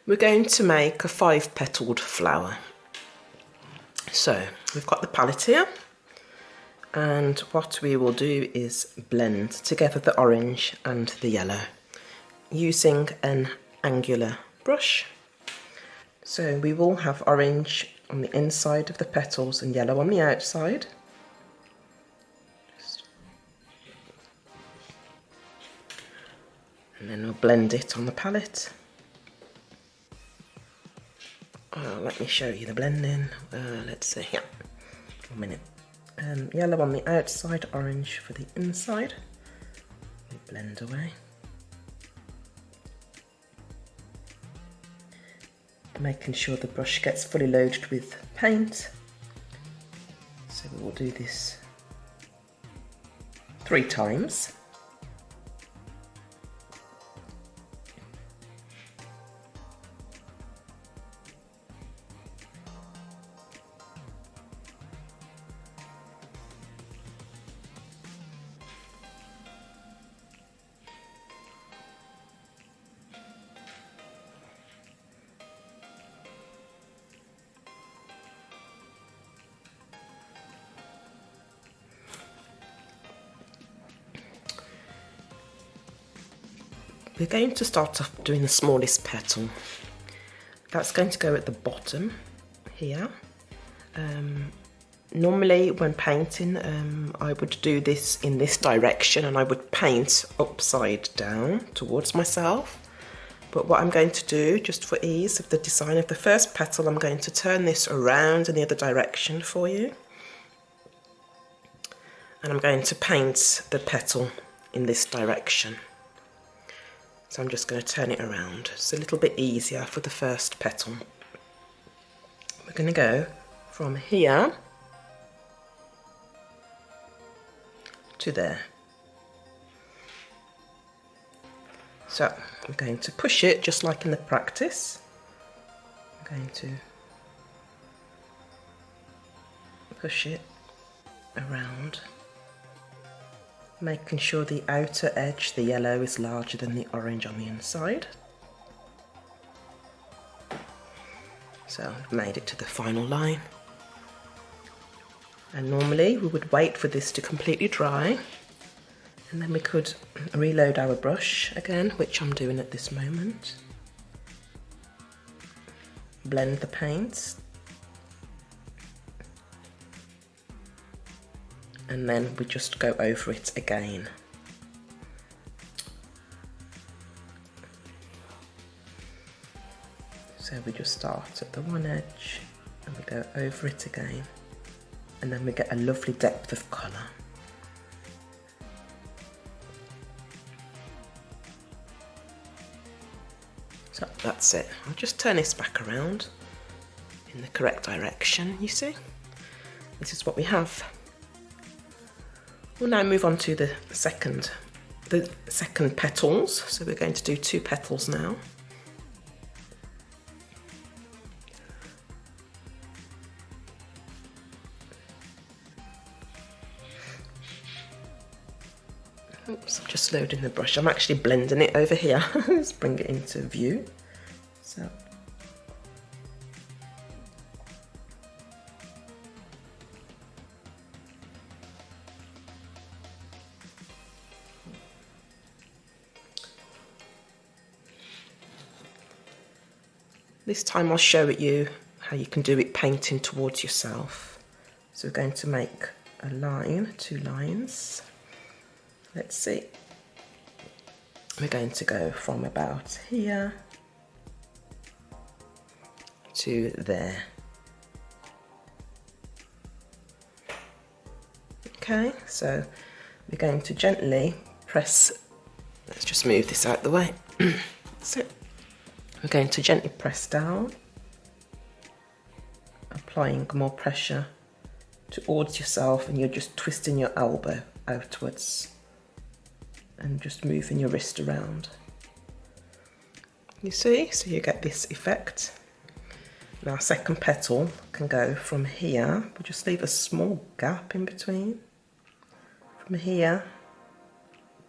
We're going to make a 5-petaled flower. So we've got the palette here, and what we will do is blend together the orange and the yellow using an angular brush. So we will have orange on the inside of the petals and yellow on the outside. And then we'll blend it on the palette. Let me show you the blending. Let's see, yeah, 1 minute. Yellow on the outside, orange for the inside. We blend away. Making sure the brush gets fully loaded with paint. So we will do this 3 times. We're going to start off doing the smallest petal. That's going to go at the bottom here. Normally when painting, I would do this in this direction and I would paint upside down towards myself. But what I'm going to do, just for ease of the design of the first petal, I'm going to turn this around in the other direction for you. And I'm going to paint the petal in this direction. So I'm just going to turn it around. It's a little bit easier for the first petal. We're going to go from here to there. So I'm going to push it just like in the practice. I'm going to push it around, making sure the outer edge, the yellow, is larger than the orange on the inside. So I've made it to the final line. And normally we would wait for this to completely dry, and then we could reload our brush again, which I'm doing at this moment. Blend the paints. And then we just go over it again. So we just start at the one edge and we go over it again, and then we get a lovely depth of colour. So that's it. I'll just turn this back around in the correct direction, you see. This is what we have. We'll now move on to the second petals. So we're going to do 2 petals now. Oops, I'm just loading the brush. I'm actually blending it over here. Let's bring it into view. So. This time I'll show you how you can do it painting towards yourself. So we're going to make a line, 2 lines. Let's see. We're going to go from about here to there. Okay, so we're going to gently press, let's just move this out the way. So we're going to gently press down, applying more pressure towards yourself, and you're just twisting your elbow outwards and just moving your wrist around. You see, so you get this effect. Now, second petal can go from here, we'll just leave a small gap in between, from here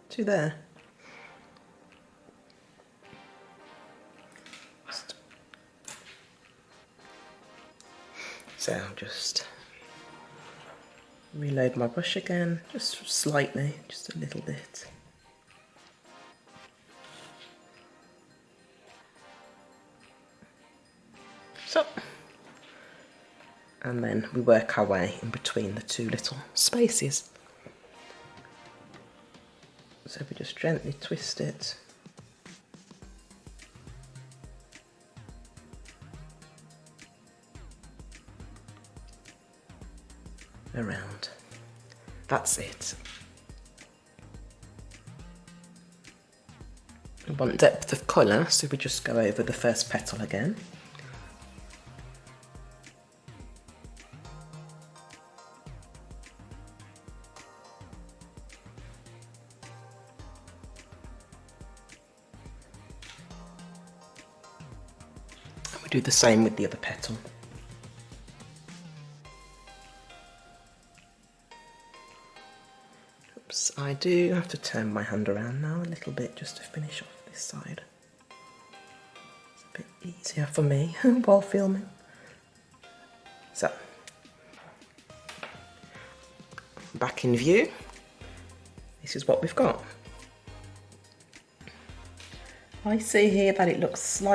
to there. Just So I'll just reload my brush again, just slightly, just a little bit. So, and then we work our way in between the two little spaces. So we just gently twist it. Around. That's it. We want depth of colour, so we just go over the first petal again. And we do the same with the other petal. Oops, I do have to turn my hand around now a little bit just to finish off this side. It's a bit easier for me while filming. So, back in view, this is what we've got. I see here that it looks a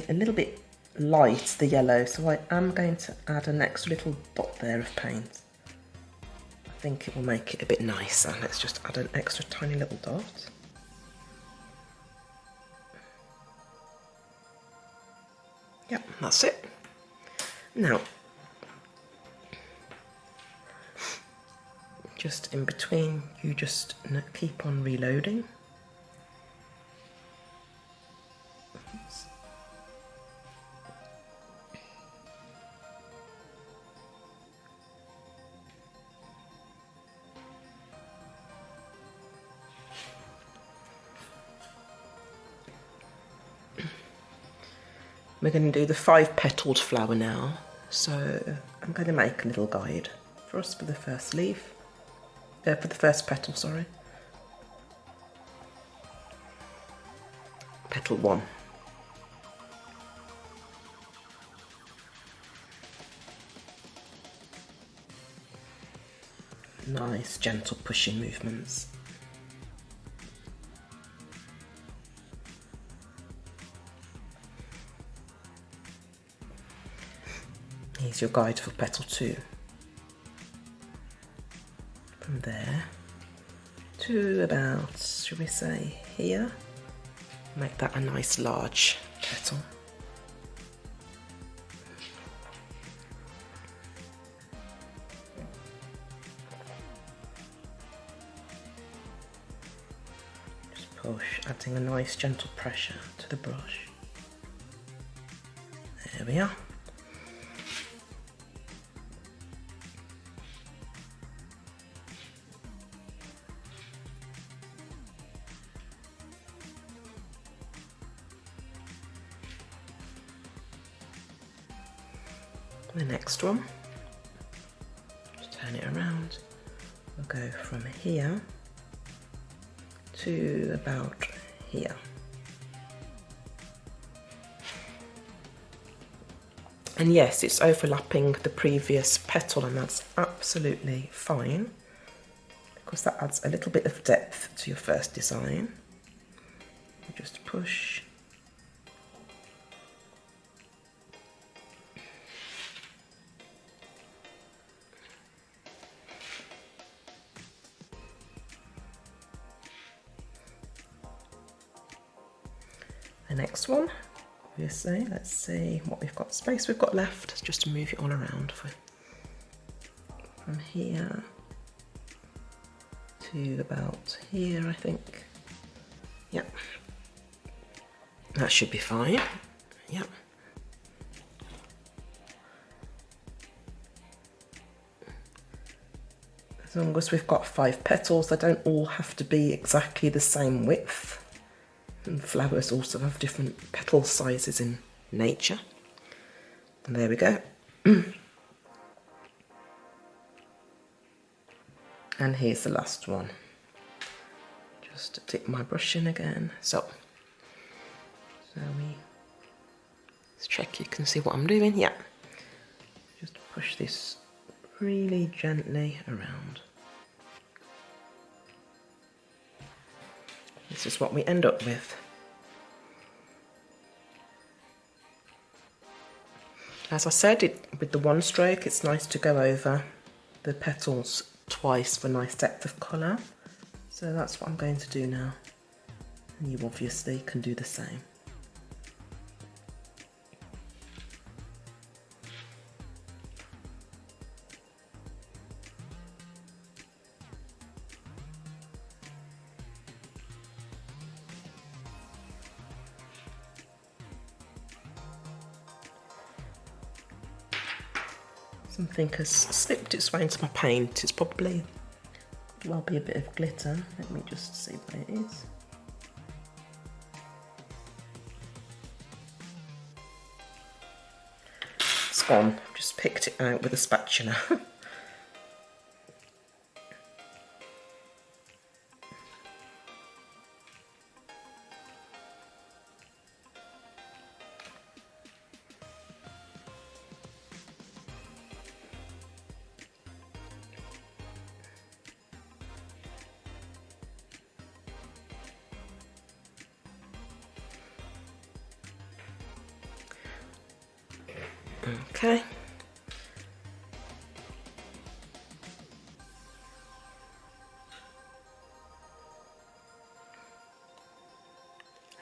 little bit light, the yellow, so I am going to add an extra little dot there of paint. I think it will make it a bit nicer. Let's just add an extra tiny little dot. Yep, that's it. Now, just in between, you just keep on reloading. We're going to do the 5-petaled flower now, so I'm going to make a little guide for us for the first leaf, for the first petal, sorry. Petal 1. Nice, gentle pushing movements. Here's your guide for petal 2. From there to about, should we say, here. Make that a nice large petal. Just push, adding a nice gentle pressure to the brush. There we are. The next one, just turn it around, we'll go from here to about here. And yes, it's overlapping the previous petal, and that's absolutely fine because that adds a little bit of depth to your first design. Just push. The next one, obviously, let's see what we've got, space we've got left, just to move it all around from here to about here, I think. Yep, that should be fine. Yep. As long as we've got 5 petals, they don't all have to be exactly the same width. And flowers also have different petal sizes in nature. And there we go. And here's the last one. Just dip my brush in again. So let's check you can see what I'm doing. Yeah. Just push this really gently around. This is what we end up with. As I said, with the one stroke, it's nice to go over the petals twice for nice depth of colour. So that's what I'm going to do now. And you obviously can do the same. Something has slipped its way into my paint. It's probably, well, be a bit of glitter. Let me just see what it is. It's gone. I've just picked it out with a spatula. Okay.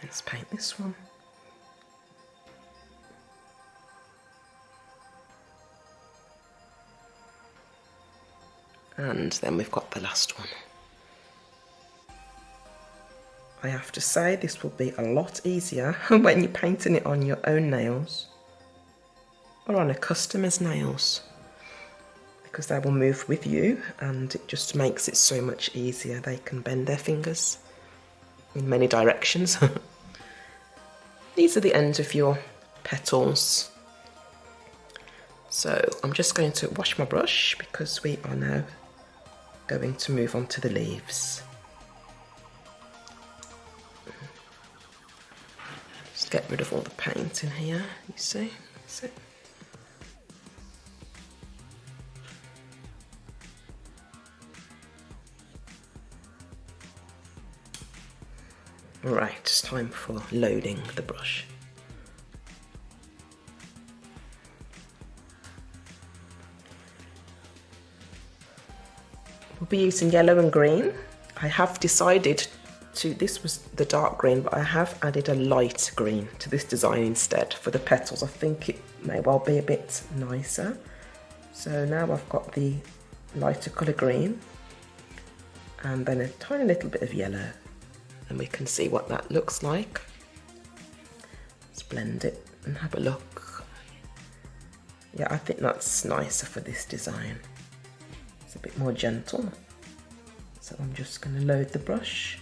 Let's paint this one. And then we've got the last one. I have to say this will be a lot easier when you're painting it on your own nails or on a customer's nails, because they will move with you and it just makes it so much easier. They can bend their fingers in many directions. These are the ends of your petals. So I'm just going to wash my brush because we are now going to move on to the leaves. Just get rid of all the paint in here, you see? That's it. Right, it's time for loading the brush. We'll be using yellow and green. I have decided to, this was the dark green, but I have added a light green to this design instead for the petals. I think it may well be a bit nicer. So now I've got the lighter colour green and then a tiny little bit of yellow. And we can see what that looks like. Let's blend it and have a look. Yeah, I think that's nicer for this design. It's a bit more gentle. So I'm just going to load the brush.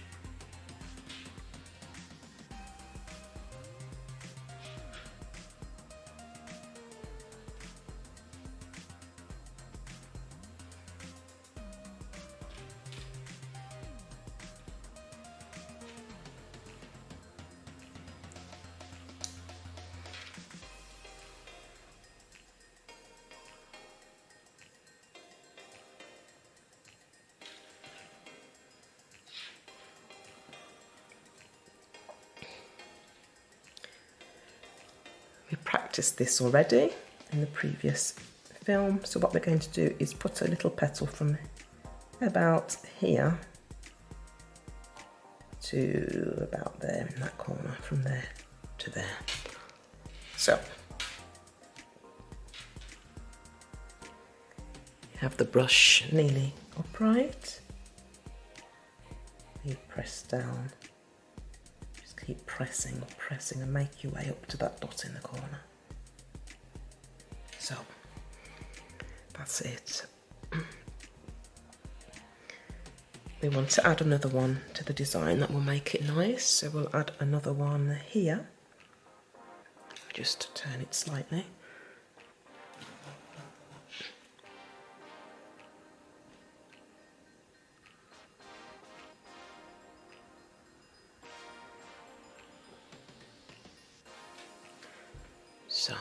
We practiced this already in the previous film, so what we're going to do is put a little petal from about here to about there in that corner, from there to there. So you have the brush nearly upright, you press down. Keep pressing, pressing and make your way up to that dot in the corner. So, that's it. We want to add another one to the design that will make it nice, so we'll add another one here. Just turn it slightly. So,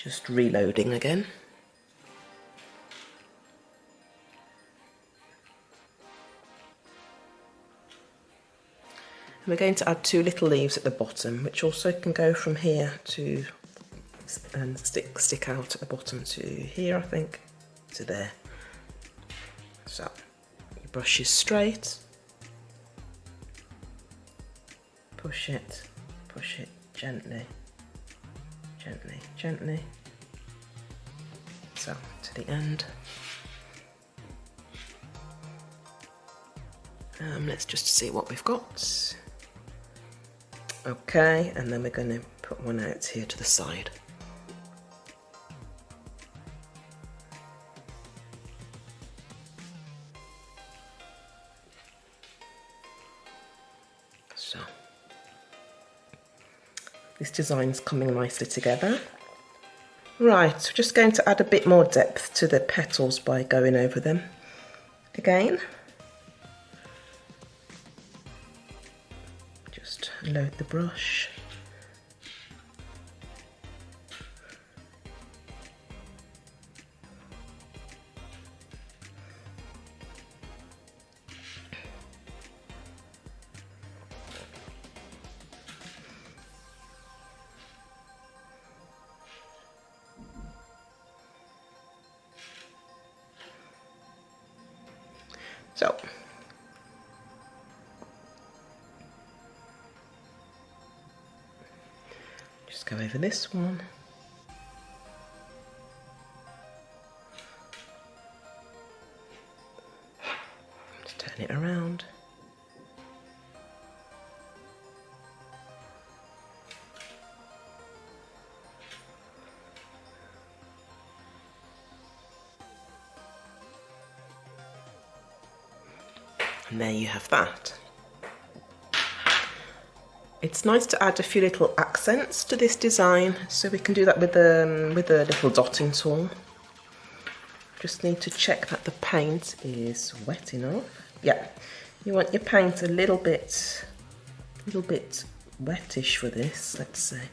Just reloading again. And we're going to add 2 little leaves at the bottom, which also can go from here to and stick out at the bottom to here, I think, to there. So your brush is straight, push it gently, gently, gently. So to the end. Let's just see what we've got. Okay, and then we're going to put one out here to the side. So this design's coming nicely together. Right, we're just going to add a bit more depth to the petals by going over them again. Just load the brush. So just go over this one. Just turn it around. And there you have that. It's nice to add a few little accents to this design, so we can do that with a little dotting tool. Just need to check that the paint is wet enough. Yeah, you want your paint a little bit wettish for this, let's say.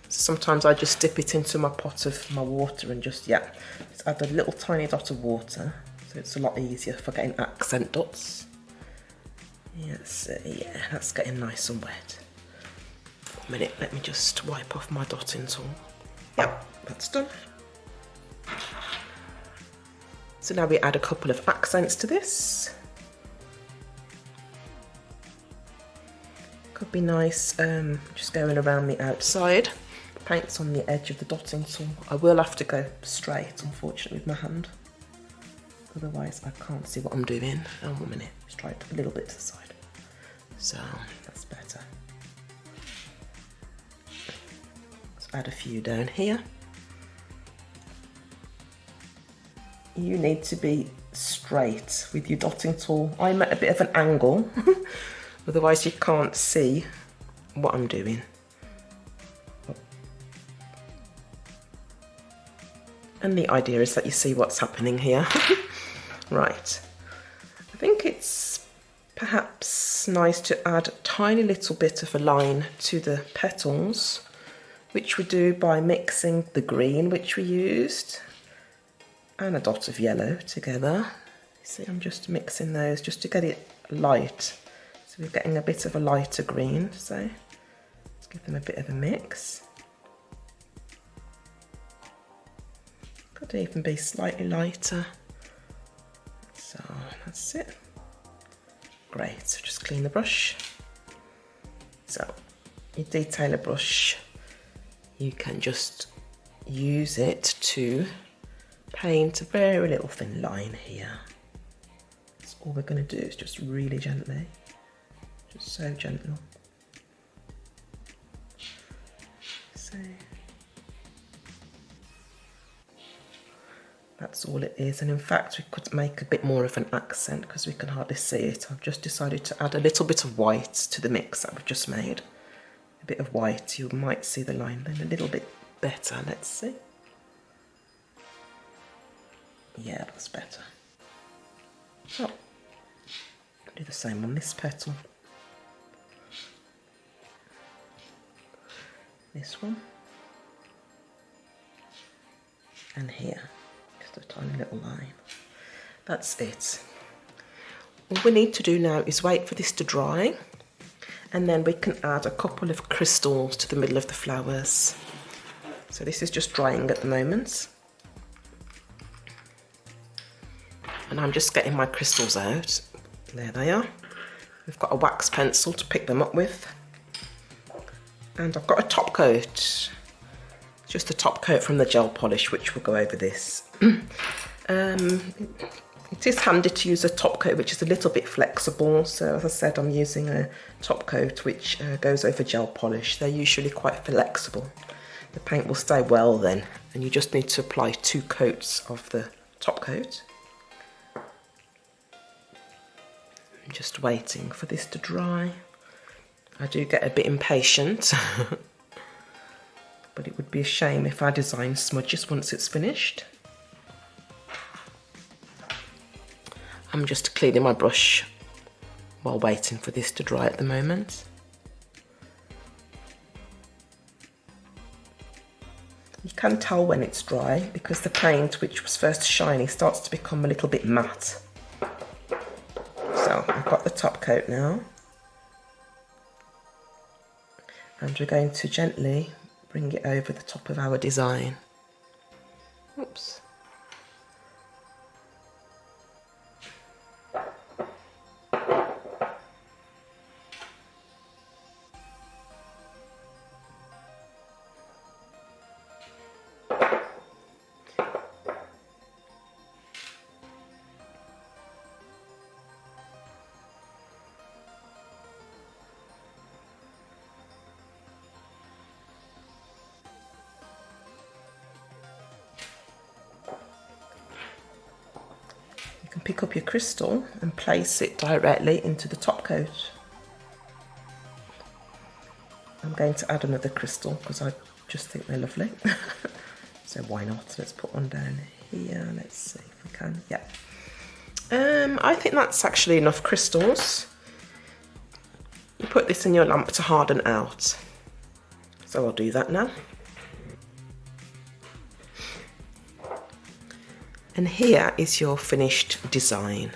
So sometimes I just dip it into my pot of my water and just add a little tiny dot of water, so it's a lot easier for getting accent dots. Yes, yeah, that's getting nice and wet. A minute, let me just wipe off my dotting tool. Yep, that's done. So now we add a couple of accents to this. Could be nice, just going around the outside. Paint's on the edge of the dotting tool. I will have to go straight, unfortunately, with my hand. Otherwise, I can't see what I'm doing. Oh, 1 minute, just try it a little bit to the side. So that's better. Let's add a few down here. You need to be straight with your dotting tool. I'm at a bit of an angle, otherwise you can't see what I'm doing. And the idea is that you see what's happening here. Right, I think it's perhaps nice to add a tiny little bit of a line to the petals, which we do by mixing the green which we used and a dot of yellow together. See, I'm just mixing those just to get it light. So we're getting a bit of a lighter green, so let's give them a bit of a mix. Could even be slightly lighter. So that's it. Great, so just clean the brush. So your detailer brush, you can just use it to paint a very little thin line here. That's all we're going to do, is just really gently, just so gentle. So that's all it is, and in fact we could make a bit more of an accent because we can hardly see it. I've just decided to add a little bit of white to the mix that we've just made. A bit of white, you might see the line then a little bit better. Let's see. Yeah, that's better. So, do the same on this petal. This one. and here, just a tiny little line. That's it. All we need to do now is wait for this to dry, and then we can add a couple of crystals to the middle of the flowers. So this is just drying at the moment. And I'm just getting my crystals out. There they are. We've got a wax pencil to pick them up with. And I've got a top coat. Just a top coat from the gel polish, which will go over this. It is handy to use a top coat which is a little bit flexible. So as I said, I'm using a top coat which goes over gel polish. They're usually quite flexible. The paint will stay well then, and you just need to apply 2 coats of the top coat. I'm just waiting for this to dry. I do get a bit impatient, but it would be a shame if our design smudges once it's finished. I'm just cleaning my brush while waiting for this to dry at the moment. You can tell when it's dry because the paint, which was first shiny, starts to become a little bit matte. So I've got the top coat now, and we're going to gently bring it over the top of our design. Oops. Pick up your crystal and place it directly into the top coat. I'm going to add another crystal because I just think they're lovely. So why not? Let's put one down here. Let's see if we can. Yeah. I think that's actually enough crystals. You put this in your lamp to harden out. So I'll do that now. And here is your finished design.